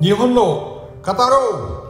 日本の語ろう。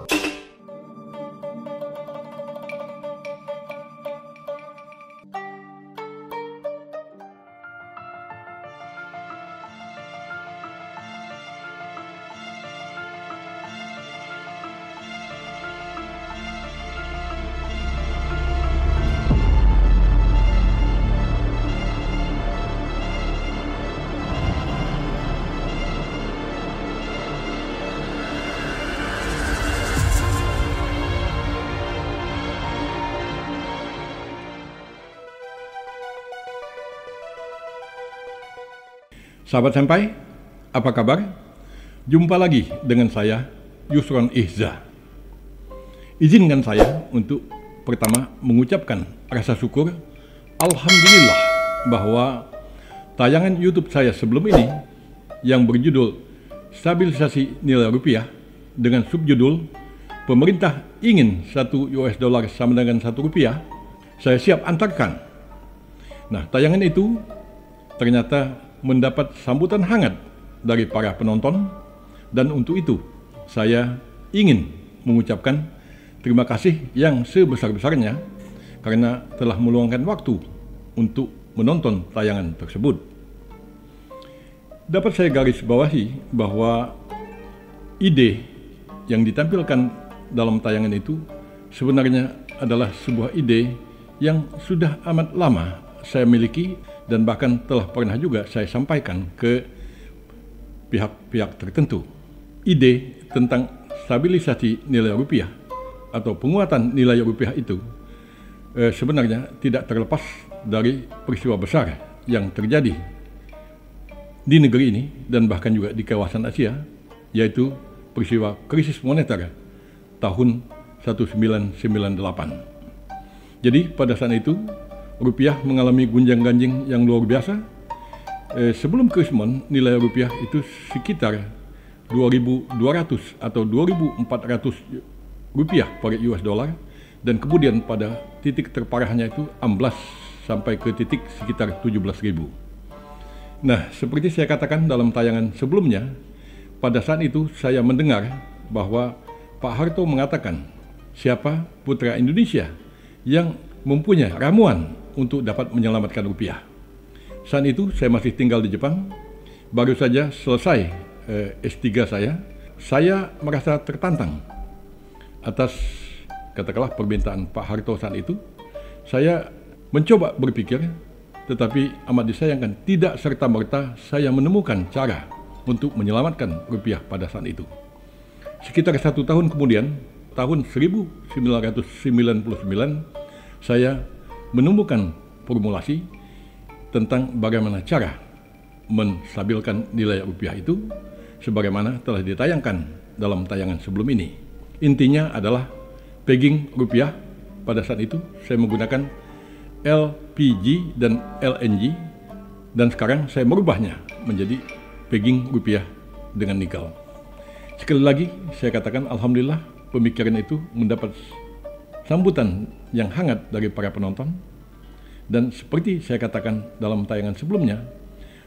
Sahabat Senpai, apa kabar? Jumpa lagi dengan saya, Yusron Ihza. Izinkan saya untuk pertama mengucapkan rasa syukur, Alhamdulillah, bahwa tayangan YouTube saya sebelum ini yang berjudul Stabilisasi Nilai Rupiah dengan subjudul Pemerintah ingin $1 sama dengan Rp1, saya siap antarkan. Nah, tayangan itu ternyata mendapat sambutan hangat dari para penonton, dan untuk itu saya ingin mengucapkan terima kasih yang sebesar-besarnya karena telah meluangkan waktu untuk menonton tayangan tersebut. Dapat saya garis bawahi bahwa ide yang ditampilkan dalam tayangan itu sebenarnya adalah sebuah ide yang sudah amat lama saya miliki dan bahkan telah pernah juga saya sampaikan ke pihak-pihak tertentu. Ide tentang stabilisasi nilai rupiah atau penguatan nilai rupiah itu sebenarnya tidak terlepas dari peristiwa besar yang terjadi di negeri ini dan bahkan juga di kawasan Asia, yaitu peristiwa krisis moneter tahun 1998. Jadi pada saat itu rupiah mengalami gunjang-ganjing yang luar biasa. Sebelum krisis nilai rupiah itu sekitar 2.200 atau 2.400 rupiah per US dollar, dan kemudian pada titik terparahnya itu amblas sampai ke titik sekitar 17.000. Nah, seperti saya katakan dalam tayangan sebelumnya, pada saat itu saya mendengar bahwa Pak Harto mengatakan siapa putra Indonesia yang mempunyai ramuan untuk dapat menyelamatkan rupiah. Saat itu saya masih tinggal di Jepang, baru saja selesai S3 saya merasa tertantang atas katakanlah permintaan Pak Harto saat itu. Saya mencoba berpikir, tetapi amat disayangkan tidak serta-merta saya menemukan cara untuk menyelamatkan rupiah pada saat itu. Sekitar 1 tahun kemudian, tahun 1999, saya menemukan formulasi tentang bagaimana cara menstabilkan nilai rupiah itu sebagaimana telah ditayangkan dalam tayangan sebelum ini. Intinya adalah pegging rupiah. Pada saat itu saya menggunakan LPG dan LNG, dan sekarang saya merubahnya menjadi pegging rupiah dengan nikel. Sekali lagi saya katakan alhamdulillah pemikiran itu mendapat sambutan yang hangat dari para penonton, dan seperti saya katakan dalam tayangan sebelumnya,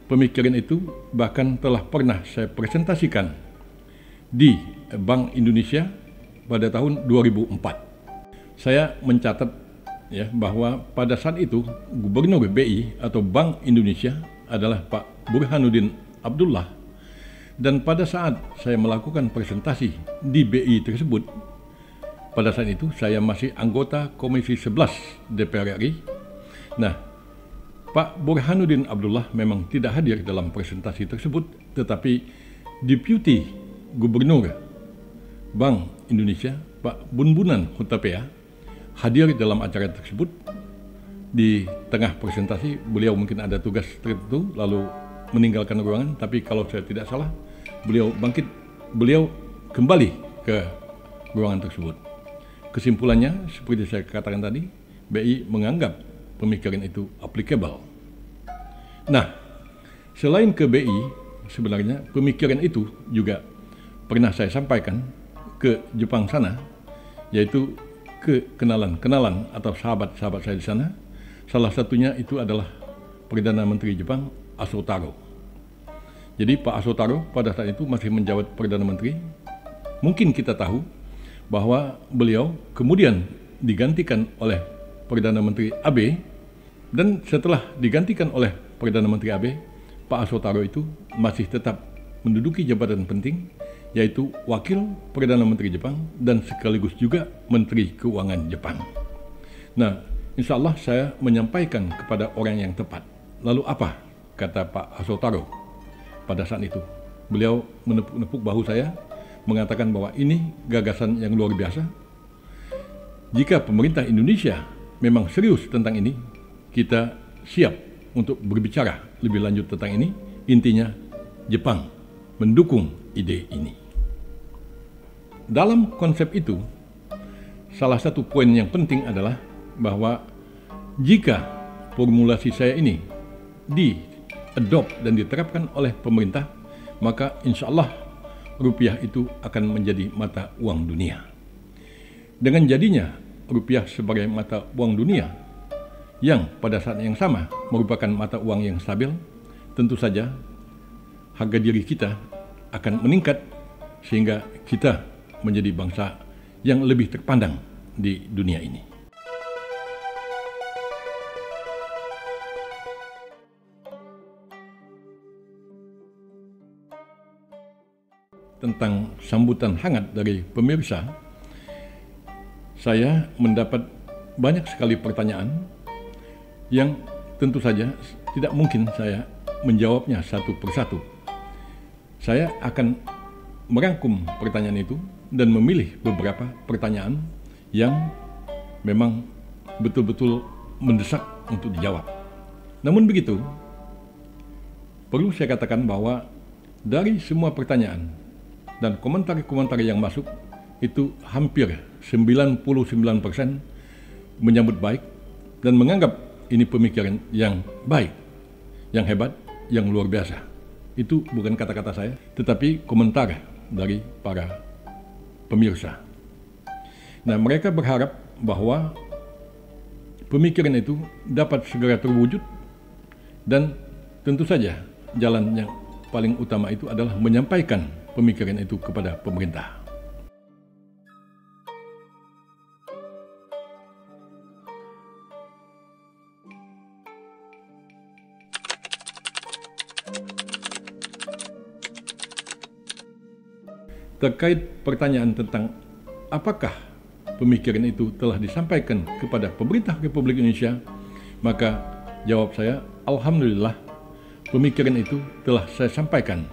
pemikiran itu bahkan telah pernah saya presentasikan di Bank Indonesia pada tahun 2004. Saya mencatat bahwa pada saat itu Gubernur BI atau Bank Indonesia adalah Pak Burhanuddin Abdullah, dan pada saat saya melakukan presentasi di BI tersebut, pada saat itu saya masih anggota Komisi 11 DPR RI. Nah, Pak Burhanuddin Abdullah memang tidak hadir dalam presentasi tersebut, tetapi Deputi Gubernur Bank Indonesia, Pak Bunbunan Hutapea, hadir dalam acara tersebut. Di tengah presentasi, beliau mungkin ada tugas tertentu lalu meninggalkan ruangan, tapi kalau saya tidak salah, beliau kembali ke ruangan tersebut. Kesimpulannya, seperti saya katakan tadi, BI menganggap pemikiran itu applicable. Nah, selain ke BI, sebenarnya pemikiran itu juga pernah saya sampaikan ke Jepang sana, yaitu ke kenalan atau sahabat-sahabat saya di sana. Salah satunya itu adalah Perdana Menteri Jepang, Aso Taro. Jadi Pak Aso Taro pada saat itu masih menjabat Perdana Menteri, mungkin kita tahu bahwa beliau kemudian digantikan oleh Perdana Menteri Abe, dan setelah digantikan oleh Perdana Menteri Abe, Pak Asotaro itu masih tetap menduduki jabatan penting, yaitu Wakil Perdana Menteri Jepang dan sekaligus juga Menteri Keuangan Jepang. Nah, insya Allah saya menyampaikan kepada orang yang tepat. Lalu apa kata Pak Asotaro pada saat itu? Beliau menepuk-nepuk bahu saya, mengatakan bahwa ini gagasan yang luar biasa. Jika pemerintah Indonesia memang serius tentang ini, kita siap untuk berbicara lebih lanjut tentang ini. Intinya, Jepang mendukung ide ini. Dalam konsep itu, salah satu poin yang penting adalah bahwa jika formulasi saya ini di-adopt dan diterapkan oleh pemerintah, maka insya Allah rupiah itu akan menjadi mata uang dunia. Dengan jadinya rupiah sebagai mata uang dunia, yang pada saat yang sama merupakan mata uang yang stabil, tentu saja harga diri kita akan meningkat sehingga kita menjadi bangsa yang lebih terpandang di dunia ini. Tentang sambutan hangat dari pemirsa, saya mendapat banyak sekali pertanyaan yang tentu saja tidak mungkin saya menjawabnya satu persatu. Saya akan merangkum pertanyaan itu dan memilih beberapa pertanyaan yang memang betul-betul mendesak untuk dijawab. Namun begitu, perlu saya katakan bahwa dari semua pertanyaan dan komentar-komentar yang masuk, itu hampir 99% menyambut baik dan menganggap ini pemikiran yang baik, yang hebat, yang luar biasa. Itu bukan kata-kata saya, tetapi komentar dari para pemirsa. Nah, mereka berharap bahwa pemikiran itu dapat segera terwujud, dan tentu saja jalan yang paling utama itu adalah menyampaikan pemikiran itu kepada pemerintah. Terkait pertanyaan tentang apakah pemikiran itu telah disampaikan kepada pemerintah Republik Indonesia, maka jawab saya, alhamdulillah, pemikiran itu telah saya sampaikan,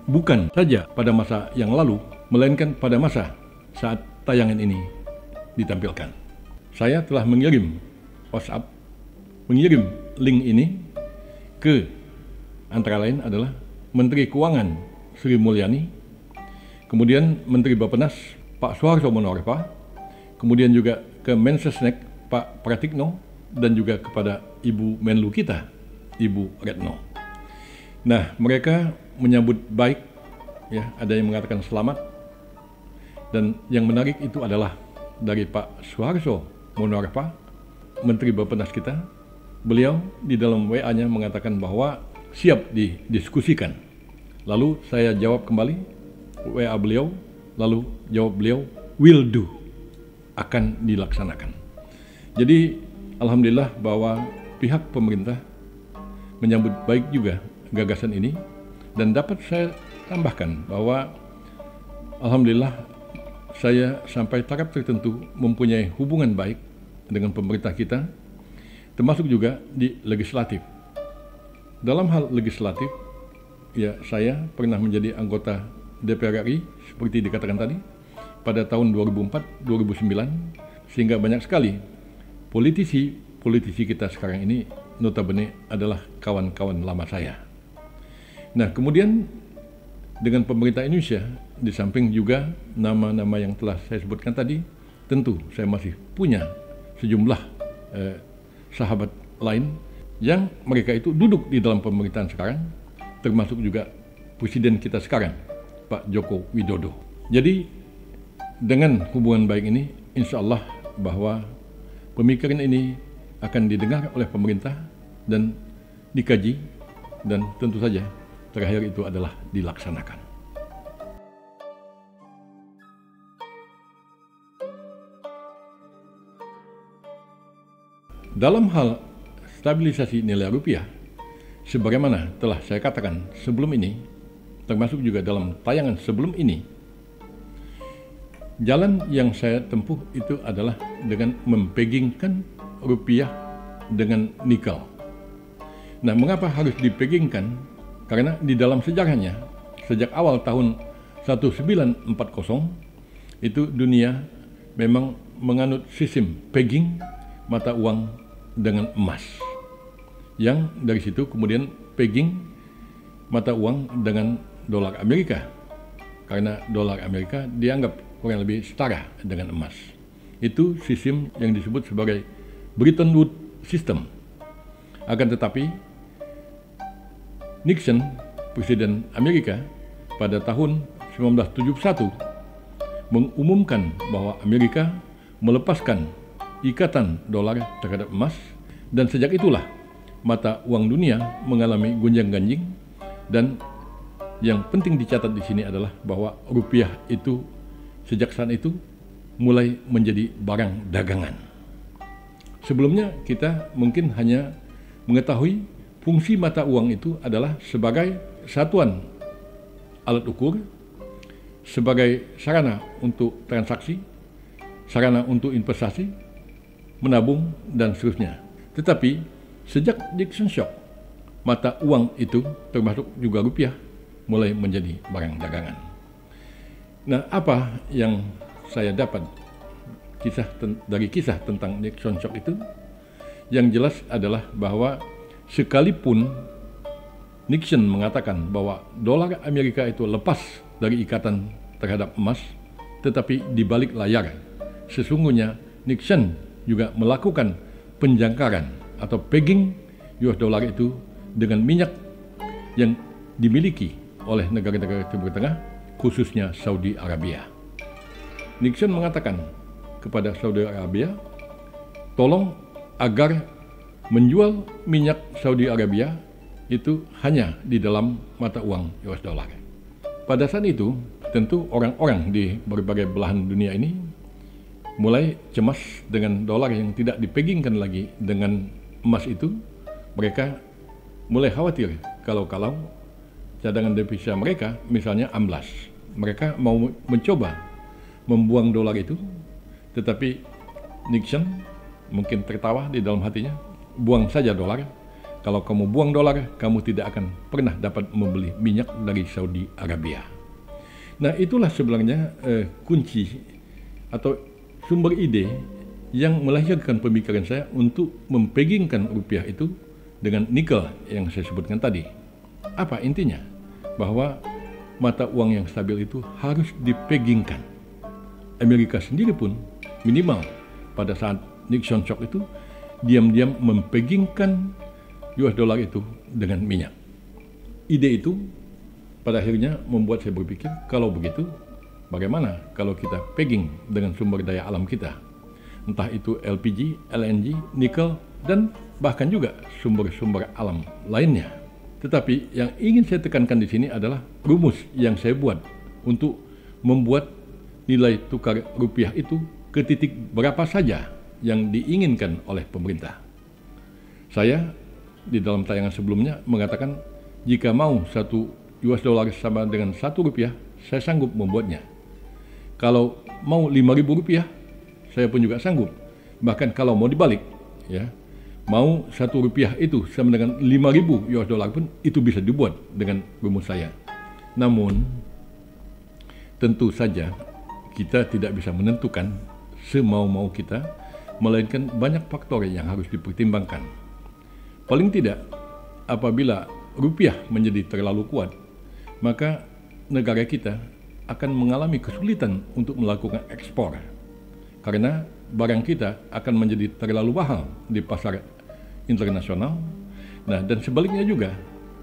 bukan saja pada masa yang lalu, melainkan pada masa saat tayangan ini ditampilkan. Saya telah mengirim WhatsApp, mengirim link ini ke antara lain adalah Menteri Keuangan Sri Mulyani, kemudian Menteri Bappenas Pak Suharto Monoarfa, kemudian juga ke Mensesnek Pak Pratikno, dan juga kepada Ibu Menlu kita, Ibu Retno. Nah, mereka menyambut baik, ya, ada yang mengatakan selamat, dan yang menarik itu adalah dari Pak Suharto Monoarfa, Menteri Bappenas kita, beliau di dalam WA-nya mengatakan bahwa siap didiskusikan. Lalu saya jawab kembali WA beliau, lalu jawab beliau, will do, akan dilaksanakan. Jadi alhamdulillah bahwa pihak pemerintah menyambut baik juga gagasan ini, dan dapat saya tambahkan bahwa alhamdulillah saya sampai taraf tertentu mempunyai hubungan baik dengan pemerintah kita, termasuk juga di legislatif. Dalam hal legislatif, ya, saya pernah menjadi anggota DPR RI seperti dikatakan tadi pada tahun 2004-2009, sehingga banyak sekali politisi kita sekarang ini notabene adalah kawan-kawan lama saya. Nah, kemudian dengan pemerintah Indonesia, di samping juga nama-nama yang telah saya sebutkan tadi, tentu saya masih punya sejumlah sahabat lain yang mereka itu duduk di dalam pemerintahan sekarang, termasuk juga Presiden kita sekarang, Pak Joko Widodo. Jadi dengan hubungan baik ini, insya Allah bahwa pemikiran ini akan didengar oleh pemerintah dan dikaji, dan tentu saja terakhir itu adalah dilaksanakan. Dalam hal stabilisasi nilai rupiah, sebagaimana telah saya katakan sebelum ini, termasuk juga dalam tayangan sebelum ini, jalan yang saya tempuh itu adalah dengan mempeggingkan rupiah dengan nikel. Nah, mengapa harus dipeggingkan? Karena di dalam sejarahnya, sejak awal tahun 1940, itu dunia memang menganut sistem pegging mata uang dengan emas. Yang dari situ kemudian pegging mata uang dengan dolar Amerika. Karena dolar Amerika dianggap kurang lebih setara dengan emas. Itu sistem yang disebut sebagai Bretton Woods System. Akan tetapi Nixon, Presiden Amerika, pada tahun 1971 mengumumkan bahwa Amerika melepaskan ikatan dolar terhadap emas, dan sejak itulah mata uang dunia mengalami gonjang-ganjing. Dan yang penting dicatat di sini adalah bahwa rupiah itu sejak saat itu mulai menjadi barang dagangan. Sebelumnya kita mungkin hanya mengetahui fungsi mata uang itu adalah sebagai satuan alat ukur, sebagai sarana untuk transaksi, sarana untuk investasi, menabung, dan seterusnya. Tetapi sejak Nixon Shock, mata uang itu termasuk juga rupiah mulai menjadi barang dagangan. Nah, apa yang saya dapat dari kisah tentang Nixon Shock itu? Yang jelas adalah bahwa sekalipun Nixon mengatakan bahwa dolar Amerika itu lepas dari ikatan terhadap emas, tetapi di balik layar sesungguhnya Nixon juga melakukan penjangkaran atau pegging US dollar itu dengan minyak yang dimiliki oleh negara-negara Timur Tengah, khususnya Saudi Arabia. Nixon mengatakan kepada Saudi Arabia, tolong agar menjual minyak Saudi Arabia itu hanya di dalam mata uang US dollar. Pada saat itu, tentu orang-orang di berbagai belahan dunia ini mulai cemas dengan dolar yang tidak dipeggingkan lagi dengan emas itu. Mereka mulai khawatir kalau cadangan devisa mereka misalnya amblas. Mereka mau mencoba membuang dolar itu, tetapi Nixon mungkin tertawa di dalam hatinya, buang saja dolar. Kalau kamu buang dolar, kamu tidak akan pernah dapat membeli minyak dari Saudi Arabia. Nah, itulah sebenarnya kunci atau sumber ide yang melahirkan pemikiran saya untuk mempeggingkan rupiah itu dengan nikel yang saya sebutkan tadi. Apa intinya? Bahwa mata uang yang stabil itu harus dipeggingkan. Amerika sendiri pun minimal pada saat Nixon Shock itu diam-diam mempeggingkan US dollar itu dengan minyak. Ide itu pada akhirnya membuat saya berpikir, kalau begitu bagaimana kalau kita pegging dengan sumber daya alam kita? Entah itu LPG, LNG, nikel, dan bahkan juga sumber-sumber alam lainnya. Tetapi yang ingin saya tekankan di sini adalah rumus yang saya buat untuk membuat nilai tukar rupiah itu ke titik berapa saja yang diinginkan oleh pemerintah. Saya di dalam tayangan sebelumnya mengatakan jika mau 1 US dollar sama dengan 1 rupiah, saya sanggup membuatnya. Kalau mau 5.000 rupiah, saya pun juga sanggup. Bahkan kalau mau dibalik, ya, mau 1 rupiah itu sama dengan 5.000 US dollar pun itu bisa dibuat dengan rumus saya. Namun, tentu saja kita tidak bisa menentukan semau-mau kita, melainkan banyak faktor yang harus dipertimbangkan. Paling tidak, apabila rupiah menjadi terlalu kuat, maka negara kita akan mengalami kesulitan untuk melakukan ekspor. Karena barang kita akan menjadi terlalu mahal di pasar internasional. Nah, dan sebaliknya juga,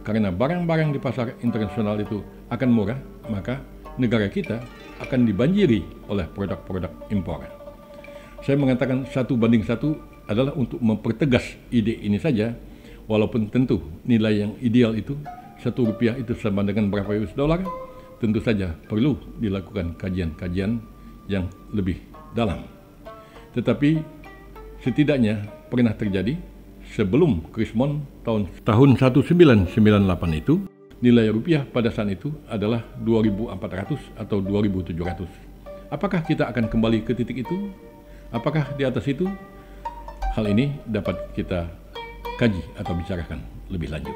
karena barang-barang di pasar internasional itu akan murah, maka negara kita akan dibanjiri oleh produk-produk impor. Saya mengatakan 1:1 adalah untuk mempertegas ide ini saja, walaupun tentu nilai yang ideal itu 1 rupiah itu sama dengan berapa US dollar, tentu saja perlu dilakukan kajian-kajian yang lebih dalam. Tetapi setidaknya pernah terjadi sebelum Krismon tahun 1998 itu. Nilai rupiah pada saat itu adalah 2.400 atau 2.700. Apakah kita akan kembali ke titik itu? Apakah di atas itu? Hal ini dapat kita kaji atau bicarakan lebih lanjut.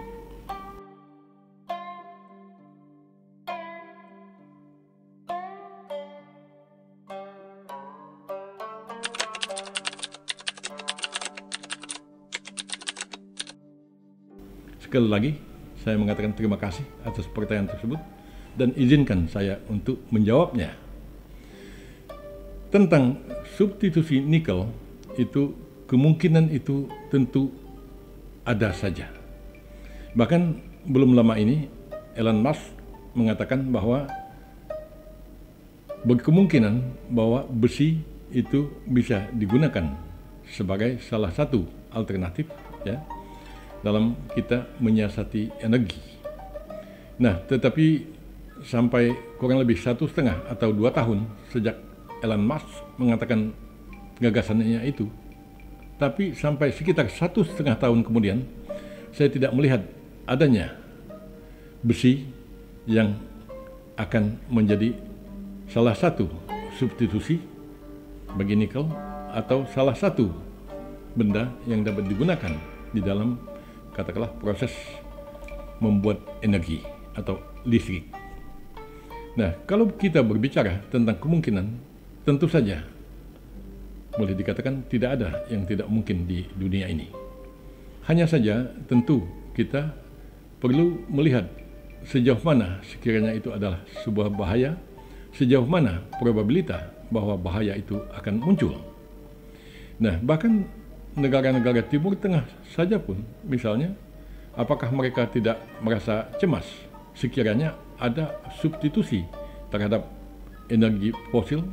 Sekali lagi, saya mengatakan terima kasih atas pertanyaan tersebut dan izinkan saya untuk menjawabnya. Tentang substitusi nikel, itu kemungkinan itu tentu ada saja. Bahkan belum lama ini Elon Musk mengatakan bahwa berkemungkinan bahwa besi itu bisa digunakan sebagai salah satu alternatif, ya, dalam kita menyiasati energi. Nah, tetapi sampai kurang lebih 1,5 atau 2 tahun sejak Elon Musk mengatakan gagasannya itu, tapi sampai sekitar 1,5 tahun kemudian, saya tidak melihat adanya besi yang akan menjadi salah satu substitusi bagi nikel atau salah satu benda yang dapat digunakan di dalam katakanlah proses membuat energi atau listrik. Nah, kalau kita berbicara tentang kemungkinan, tentu saja boleh dikatakan tidak ada yang tidak mungkin di dunia ini. Hanya saja tentu kita perlu melihat sejauh mana sekiranya itu adalah sebuah bahaya, sejauh mana probabilitas bahwa bahaya itu akan muncul. Nah, bahkan negara-negara Timur Tengah saja pun, misalnya, apakah mereka tidak merasa cemas sekiranya ada substitusi terhadap energi fosil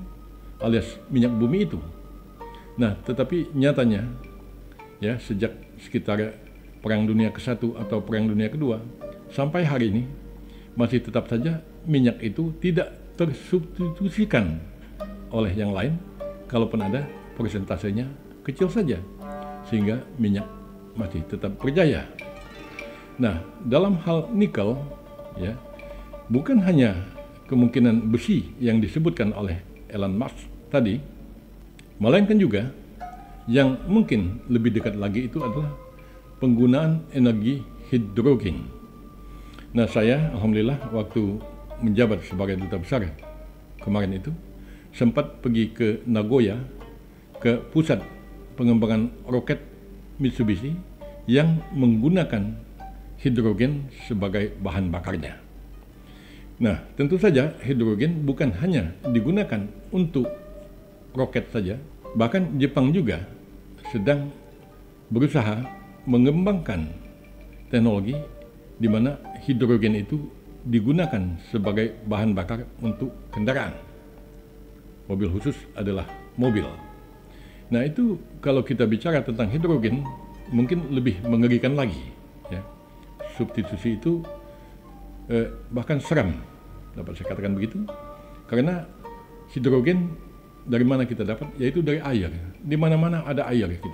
alias minyak bumi itu? Nah, tetapi nyatanya, ya, sejak sekitar Perang Dunia ke-1 atau Perang Dunia ke-2 sampai hari ini masih tetap saja minyak itu tidak tersubstitusikan oleh yang lain, kalaupun ada persentasenya kecil saja, sehingga minyak masih tetap berjaya. Nah, dalam hal nikel, ya, bukan hanya kemungkinan besi yang disebutkan oleh Elon Musk tadi, melainkan juga yang mungkin lebih dekat lagi itu adalah penggunaan energi hidrogen. Nah, saya alhamdulillah waktu menjabat sebagai duta besar kemarin itu sempat pergi ke Nagoya, ke pusat pengembangan roket Mitsubishi yang menggunakan hidrogen sebagai bahan bakarnya. Nah, tentu saja hidrogen bukan hanya digunakan untuk roket saja, bahkan Jepang juga sedang berusaha mengembangkan teknologi di mana hidrogen itu digunakan sebagai bahan bakar untuk kendaraan. Mobil khusus adalah mobil. Nah, itu kalau kita bicara tentang hidrogen mungkin lebih mengerikan lagi, ya. Substitusi itu bahkan seram, dapat saya katakan begitu, karena hidrogen dari mana kita dapat? Yaitu dari air. Di mana-mana ada air gitu.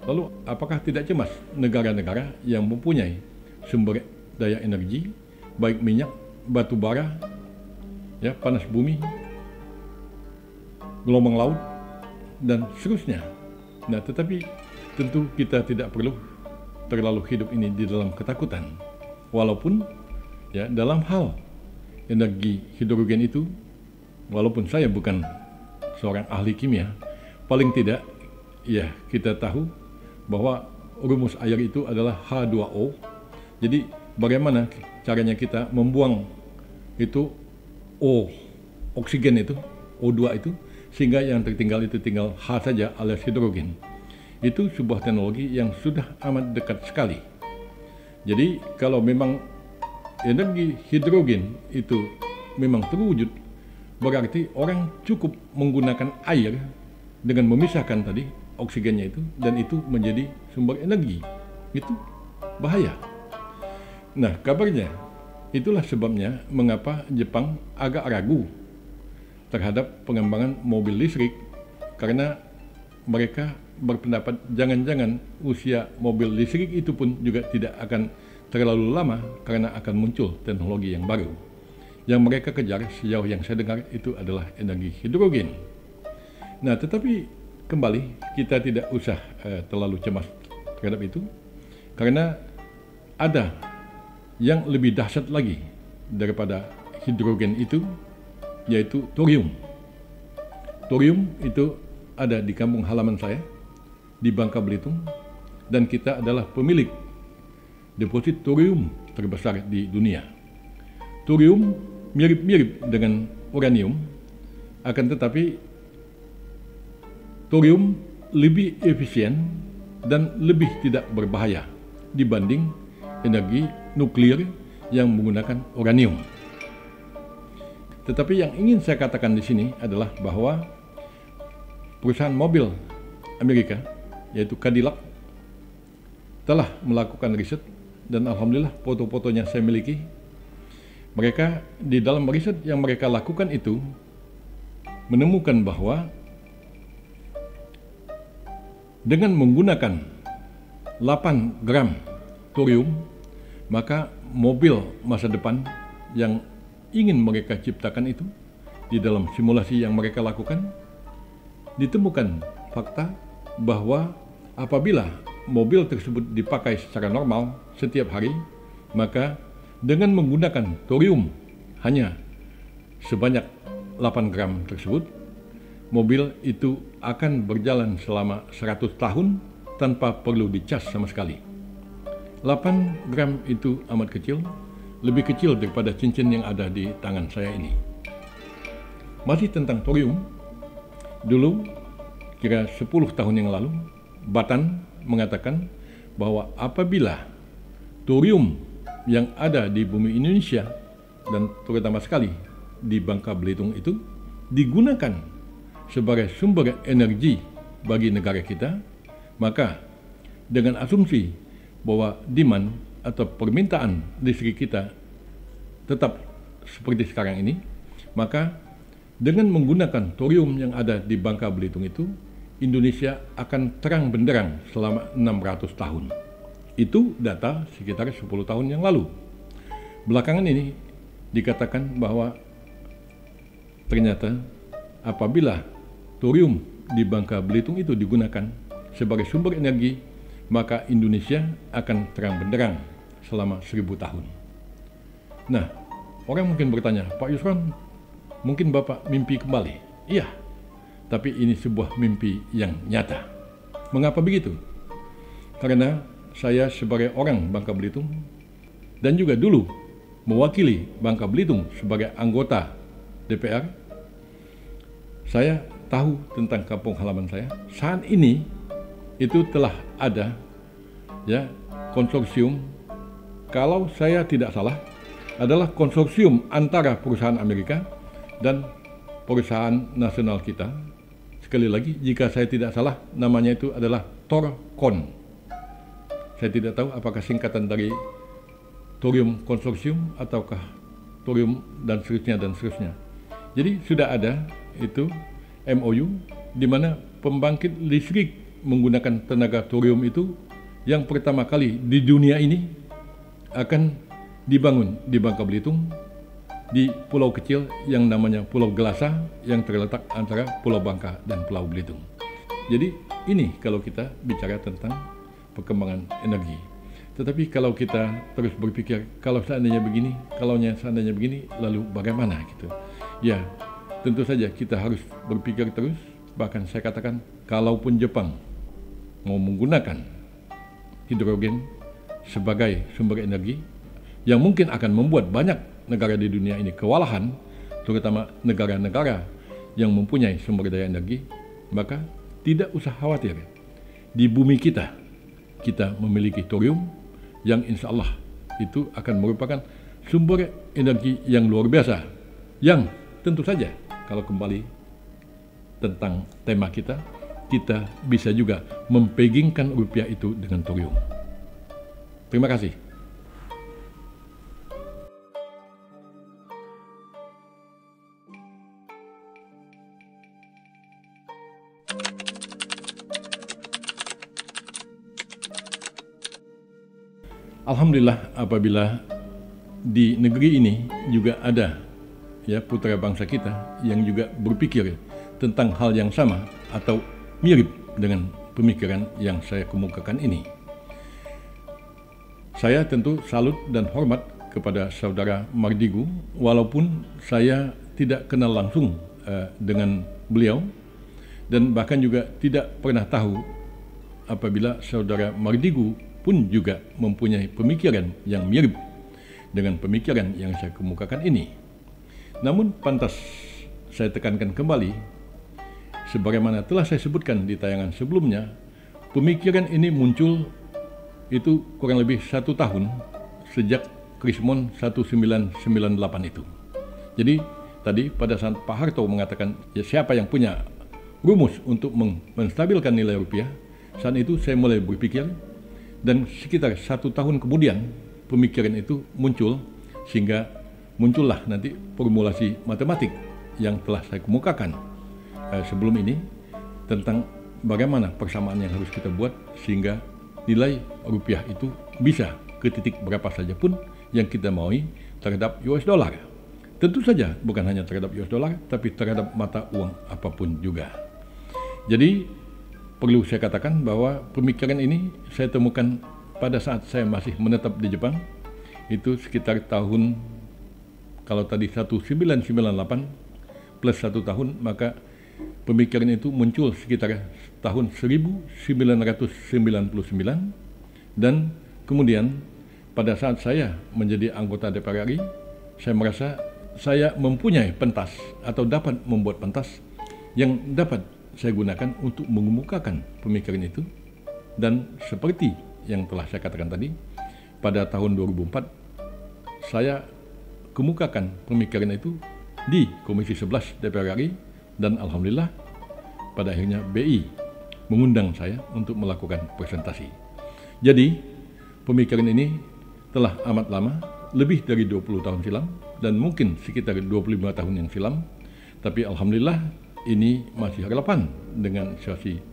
Lalu apakah tidak cemas negara-negara yang mempunyai sumber daya energi, baik minyak, batu bara, ya, panas bumi, gelombang laut, dan seterusnya. Nah, tetapi tentu kita tidak perlu terlalu hidup ini di dalam ketakutan. Walaupun, ya, dalam hal energi hidrogen itu, walaupun saya bukan seorang ahli kimia, paling tidak, ya, kita tahu bahwa rumus air itu adalah H2O. Jadi bagaimana caranya kita membuang itu oksigen itu, O2 itu, sehingga yang tertinggal itu tinggal H saja alias hidrogen. Itu sebuah teknologi yang sudah amat dekat sekali. Jadi kalau memang energi hidrogen itu memang terwujud, berarti orang cukup menggunakan air dengan memisahkan tadi oksigennya itu, dan itu menjadi sumber energi. Itu bahaya. Nah, kabarnya itulah sebabnya mengapa Jepang agak ragu terhadap pengembangan mobil listrik, karena mereka berpendapat jangan-jangan usia mobil listrik itu pun juga tidak akan terlalu lama karena akan muncul teknologi yang baru. Yang mereka kejar sejauh yang saya dengar itu adalah energi hidrogen. Nah, tetapi kembali kita tidak usah terlalu cemas terhadap itu, karena ada yang lebih dahsyat lagi daripada hidrogen itu, yaitu thorium. Thorium itu ada di kampung halaman saya di Bangka Belitung, dan kita adalah pemilik deposit thorium terbesar di dunia. Thorium mirip-mirip dengan uranium, akan tetapi thorium lebih efisien dan lebih tidak berbahaya dibanding energi nuklir yang menggunakan uranium. Tetapi yang ingin saya katakan di sini adalah bahwa perusahaan mobil Amerika, yaitu Cadillac, telah melakukan riset, dan alhamdulillah foto-fotonya saya miliki. Mereka di dalam riset yang mereka lakukan itu menemukan bahwa dengan menggunakan 8 gram thorium, maka mobil masa depan yang ingin mereka ciptakan itu, di dalam simulasi yang mereka lakukan, ditemukan fakta bahwa apabila mobil tersebut dipakai secara normal setiap hari, maka dengan menggunakan thorium hanya sebanyak 8 gram tersebut, mobil itu akan berjalan selama 100 tahun tanpa perlu dicas sama sekali. 8 gram itu amat kecil, lebih kecil daripada cincin yang ada di tangan saya ini. Masih tentang thorium, dulu kira 10 tahun yang lalu, Batan mengatakan bahwa apabila thorium yang ada di bumi Indonesia dan terutama sekali di Bangka Belitung itu digunakan sebagai sumber energi bagi negara kita, maka dengan asumsi bahwa demand atau permintaan listrik kita tetap seperti sekarang ini, maka dengan menggunakan thorium yang ada di Bangka Belitung itu, Indonesia akan terang benderang selama 600 tahun. Itu data sekitar 10 tahun yang lalu. Belakangan ini dikatakan bahwa ternyata apabila thorium di Bangka Belitung itu digunakan sebagai sumber energi, maka Indonesia akan terang benderang selama 1000 tahun. Nah, orang mungkin bertanya, Pak Yusron, mungkin Bapak mimpi kembali? Iya, tapi ini sebuah mimpi yang nyata. Mengapa begitu? Karena saya sebagai orang Bangka Belitung, dan juga dulu mewakili Bangka Belitung sebagai anggota DPR, saya tahu tentang kampung halaman saya. Saat ini itu telah ada ya konsorsium, kalau saya tidak salah adalah konsorsium antara perusahaan Amerika dan perusahaan nasional kita. Sekali lagi, jika saya tidak salah, namanya itu adalah Thorcon. Saya tidak tahu apakah singkatan dari Thorium Konsorsium ataukah Thorium dan seterusnya. Jadi sudah ada itu MOU di mana pembangkit listrik menggunakan tenaga thorium itu yang pertama kali di dunia ini akan dibangun di Bangka Belitung, di pulau kecil yang namanya Pulau Gelasa yang terletak antara Pulau Bangka dan Pulau Belitung. Jadi ini kalau kita bicara tentang perkembangan energi. Tetapi kalau kita terus berpikir kalau seandainya begini, lalu bagaimana gitu. Ya, tentu saja kita harus berpikir terus. Bahkan saya katakan, kalaupun Jepang mau menggunakan hidrogen sebagai sumber energi yang mungkin akan membuat banyak negara di dunia ini kewalahan, terutama negara-negara yang mempunyai sumber daya energi, maka tidak usah khawatir. Di bumi kita memiliki thorium yang insya Allah itu akan merupakan sumber energi yang luar biasa, yang tentu saja kalau kembali tentang tema kita bisa juga mempegingkan rupiah itu dengan thorium. Terima kasih. Alhamdulillah apabila di negeri ini juga ada ya putra bangsa kita yang juga berpikir tentang hal yang sama atau mirip dengan pemikiran yang saya kemukakan ini. Saya tentu salut dan hormat kepada saudara Mardigu, walaupun saya tidak kenal langsung dengan beliau dan bahkan juga tidak pernah tahu apabila saudara Mardigu pun juga mempunyai pemikiran yang mirip dengan pemikiran yang saya kemukakan ini. Namun pantas saya tekankan kembali, sebagaimana telah saya sebutkan di tayangan sebelumnya, pemikiran ini muncul itu kurang lebih 1 tahun sejak Krismon 1998 itu. Jadi tadi pada saat Pak Harto mengatakan ya siapa yang punya rumus untuk menstabilkan nilai rupiah, saat itu saya mulai berpikir dan sekitar 1 tahun kemudian pemikiran itu muncul sehingga muncullah nanti formulasi matematik yang telah saya kemukakan sebelum ini tentang bagaimana persamaan yang harus kita buat sehingga nilai rupiah itu bisa ke titik berapa saja pun yang kita maui terhadap US dollar. Tentu saja bukan hanya terhadap US dollar, tapi terhadap mata uang apapun juga. Jadi perlu saya katakan bahwa pemikiran ini saya temukan pada saat saya masih menetap di Jepang, itu sekitar tahun, kalau tadi 1998 plus 1 tahun, maka pemikiran itu muncul sekitar tahun 1999 dan kemudian pada saat saya menjadi anggota DPR RI, saya merasa saya mempunyai pentas atau dapat membuat pentas yang dapat saya gunakan untuk mengemukakan pemikiran itu. Dan seperti yang telah saya katakan tadi, pada tahun 2004 saya kemukakan pemikiran itu di Komisi 11 DPR RI dan alhamdulillah pada akhirnya BI mengundang saya untuk melakukan presentasi. Jadi pemikiran ini telah amat lama, lebih dari 20 tahun silam dan mungkin sekitar 25 tahun yang silam, tapi alhamdulillah ini masih relevan dengan situasi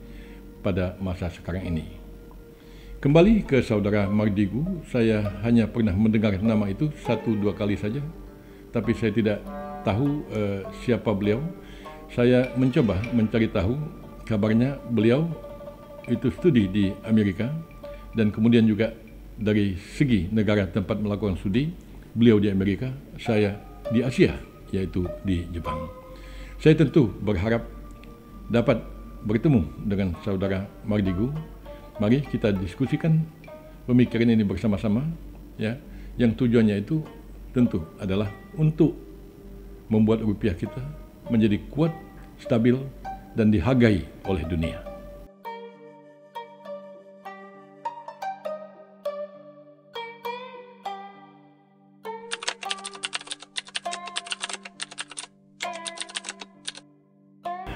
pada masa sekarang ini. Kembali ke saudara Mardigu, saya hanya pernah mendengar nama itu 1-2 kali saja, tapi saya tidak tahu siapa beliau. Saya mencoba mencari tahu, kabarnya beliau itu studi di Amerika dan kemudian juga dari segi negara tempat melakukan studi, beliau di Amerika, saya di Asia, yaitu di Jepang. Saya tentu berharap dapat bertemu dengan saudara Mardigu. Mari kita diskusikan pemikiran ini bersama-sama, ya. Yang tujuannya itu tentu adalah untuk membuat rupiah kita menjadi kuat, stabil, dan dihargai oleh dunia.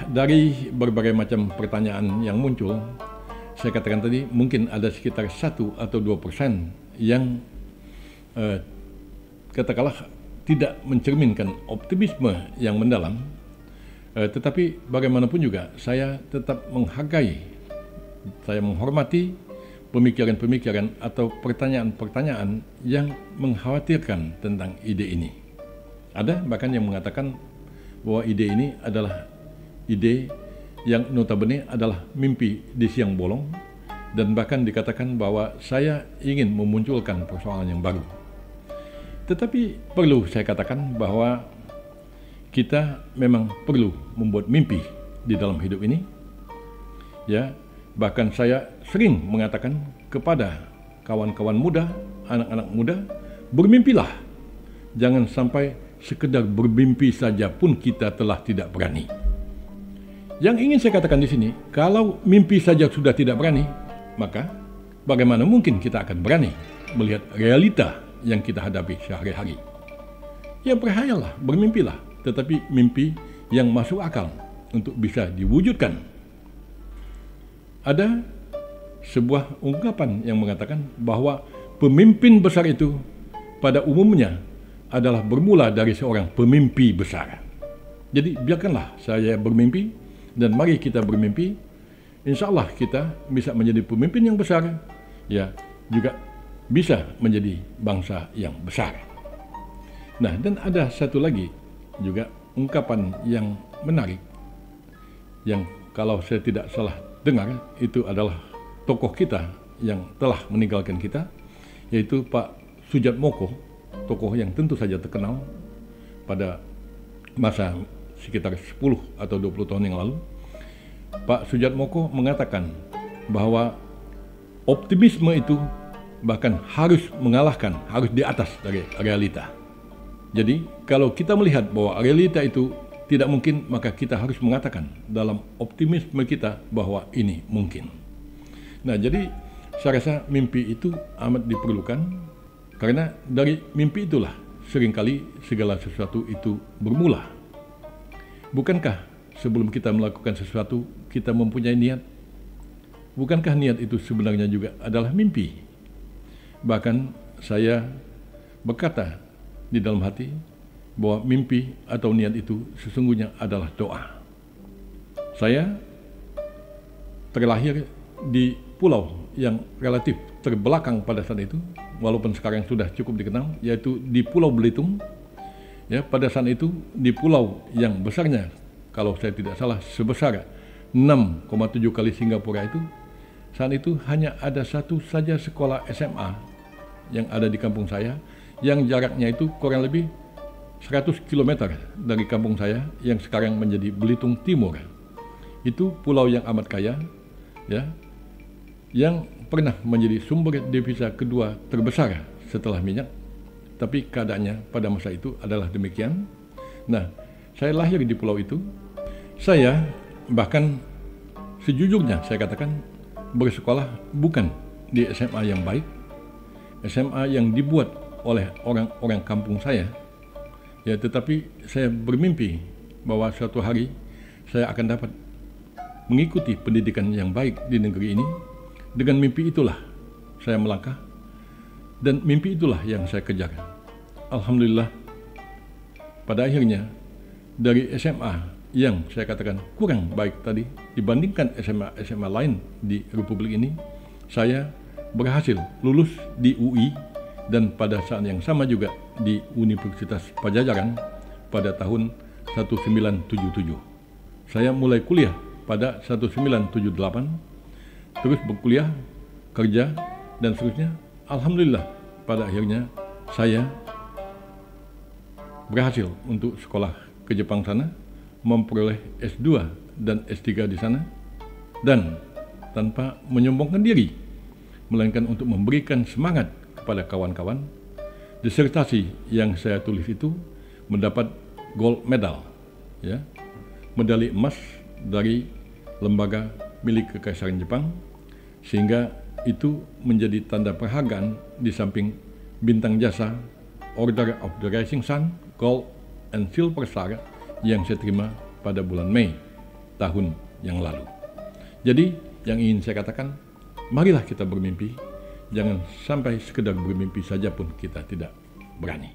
Dari berbagai macam pertanyaan yang muncul, saya katakan tadi mungkin ada sekitar 1 atau 2% yang katakanlah tidak mencerminkan optimisme yang mendalam, tetapi bagaimanapun juga saya tetap menghargai, saya menghormati pemikiran-pemikiran atau pertanyaan-pertanyaan yang mengkhawatirkan tentang ide ini. Ada bahkan yang mengatakan bahwa ide ini adalah ide yang notabene adalah mimpi di siang bolong, dan bahkan dikatakan bahwa saya ingin memunculkan persoalan yang baru. Tetapi perlu saya katakan bahwa kita memang perlu membuat mimpi di dalam hidup ini. Ya, bahkan saya sering mengatakan kepada kawan-kawan muda, anak-anak muda, bermimpilah. Jangan sampai sekedar bermimpi saja pun kita telah tidak berani. Yang ingin saya katakan di sini, kalau mimpi saja sudah tidak berani, maka bagaimana mungkin kita akan berani melihat realita yang kita hadapi sehari-hari? Ya berhayalah, bermimpilah, tetapi mimpi yang masuk akal untuk bisa diwujudkan. Ada sebuah ungkapan yang mengatakan bahwa pemimpin besar itu pada umumnya adalah bermula dari seorang pemimpi besar. Jadi biarkanlah saya bermimpi, dan mari kita bermimpi, insya Allah kita bisa menjadi pemimpin yang besar, ya juga bisa menjadi bangsa yang besar. Nah, dan ada satu lagi juga ungkapan yang menarik yang kalau saya tidak salah dengar itu adalah tokoh kita yang telah meninggalkan kita, yaitu Pak Soedjadmoko, tokoh yang tentu saja terkenal pada masa sekitar 10 atau 20 tahun yang lalu. Pak Soedjadmoko mengatakan bahwa optimisme itu bahkan harus mengalahkan, harus di atas dari realita. Jadi kalau kita melihat bahwa realita itu tidak mungkin, maka kita harus mengatakan dalam optimisme kita bahwa ini mungkin. Nah, jadi saya rasa mimpi itu amat diperlukan, karena dari mimpi itulah seringkali segala sesuatu itu bermula. Bukankah sebelum kita melakukan sesuatu kita mempunyai niat? Bukankah niat itu sebenarnya juga adalah mimpi? Bahkan saya berkata di dalam hati bahwa mimpi atau niat itu sesungguhnya adalah doa. Saya terlahir di pulau yang relatif terbelakang pada saat itu, walaupun sekarang sudah cukup dikenal, yaitu di Pulau Belitung. Ya, pada saat itu di pulau yang besarnya, kalau saya tidak salah, sebesar 6,7 kali Singapura itu, saat itu hanya ada satu saja sekolah SMA yang ada di kampung saya, yang jaraknya itu kurang lebih 100 km dari kampung saya yang sekarang menjadi Belitung Timur. Itu pulau yang amat kaya, ya, yang pernah menjadi sumber devisa kedua terbesar setelah minyak. Tapi keadaannya pada masa itu adalah demikian. Nah, saya lahir di pulau itu. Saya bahkan sejujurnya saya katakan bersekolah bukan di SMA yang baik, SMA yang dibuat oleh orang-orang kampung saya. Ya, tetapi saya bermimpi bahwa suatu hari saya akan dapat mengikuti pendidikan yang baik di negeri ini. Dengan mimpi itulah saya melangkah, dan mimpi itulah yang saya kejar. Alhamdulillah, pada akhirnya dari SMA yang saya katakan kurang baik tadi dibandingkan SMA lain di Republik ini, saya berhasil lulus di UI, dan pada saat yang sama juga di Universitas Padjadjaran pada tahun 1977. Saya mulai kuliah pada 1978, terus berkuliah, kerja, dan seterusnya. Alhamdulillah, pada akhirnya saya berhasil untuk sekolah ke Jepang sana, memperoleh S2 dan S3 di sana, dan tanpa menyombongkan diri, melainkan untuk memberikan semangat kepada kawan-kawan, disertasi yang saya tulis itu mendapat gold medal, ya, medali emas dari lembaga milik Kekaisaran Jepang, sehingga itu menjadi tanda penghargaan di samping bintang jasa Order of the Rising Sun, Gold and Silver Star yang saya terima pada bulan Mei tahun yang lalu. Jadi yang ingin saya katakan, marilah kita bermimpi, jangan sampai sekedar bermimpi saja pun kita tidak berani.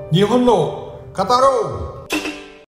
Nihon no Kataro.